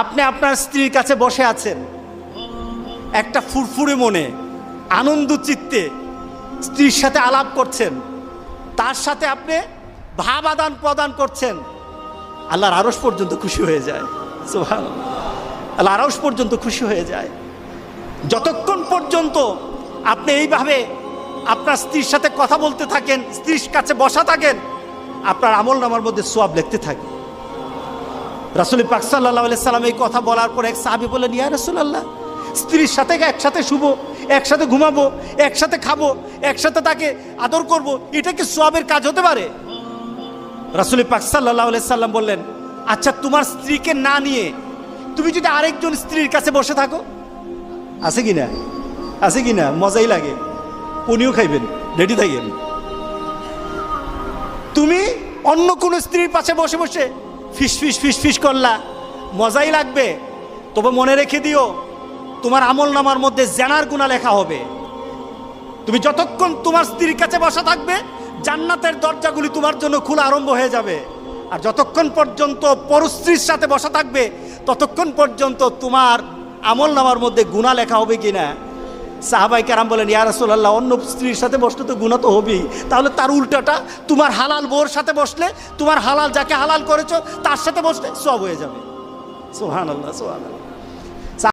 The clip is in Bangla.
আপনি আপনার স্ত্রীর কাছে বসে আছেন, একটা ফুরফুরে মনে, আনন্দ চিত্তে স্ত্রীর সাথে আলাপ করছেন, তার সাথে আপনি ভাব আদান প্রদান করছেন, আল্লাহর আরশ পর্যন্ত খুশি হয়ে যায়। সুবহানাল্লাহ, আল্লাহর আরশ পর্যন্ত খুশি হয়ে যায়। যতক্ষণ পর্যন্ত আপনি এইভাবে আপনার স্ত্রীর সাথে কথা বলতে থাকেন, স্ত্রীর কাছে বসা থাকেন, আপনার আমলনামার মধ্যে সওয়াব লিখতে থাকে। রাসূল পাক সাল্লাল্লাহু আলাইহি সাল্লাম এই কথা বলার পর এক সাহাবী বললেন, ইয়া রাসূলুল্লাহ, স্ত্রীর সাথে একসাথে শুবো, একসাথে ঘুমাবো, একসাথে খাবো, একসাথে তাকে আদর করব, এটা কি সওয়াবের কাজ হতে পারে? রাসূল পাক সাল্লাল্লাহু আলাইহি সাল্লাম বললেন, আচ্ছা তোমার স্ত্রীকে না নিয়ে তুমি যদি আরেকজন স্ত্রীর কাছে বসে থাকো, আছে কিনা? আছে কিনা? মজাই লাগে, উনিও খাইবেন, রেডি থাকেন। তুমি অন্য কোনো স্ত্রীর পাশে বসে বসে ফিস ফিস ফিস ফিস করলা, মজাই লাগবে, তবে মনে রেখে দিও তোমার আমলনামার মধ্যে জেনার গুনাহ লেখা হবে। তুমি যতক্ষণ তোমার স্ত্রীর কাছে বসা থাকবে, জান্নাতের দরজাগুলি তোমার জন্য খোলা আরম্ভ হয়ে যাবে। আর যতক্ষণ পর্যন্ত পরস্ত্রীর সাথে বসা থাকবে, ততক্ষণ পর্যন্ত তোমার আমলনামার মধ্যে গুনাহ লেখা হবে কিনা। সাহাবায়ে কেরাম বলেন, ইয়া রাসূলুল্লাহ, অন্য স্ত্রীর সাথে বসলে তো গুনাহ তো হবেই, তাহলে তার উল্টাটা তোমার হালাল বউর সাথে বসলে, তোমার হালাল যাকে হালাল করেছো তার সাথে বসলে সওয়াব হয়ে যাবে। সুবহানাল্লাহ, সুবহানাল্লাহ।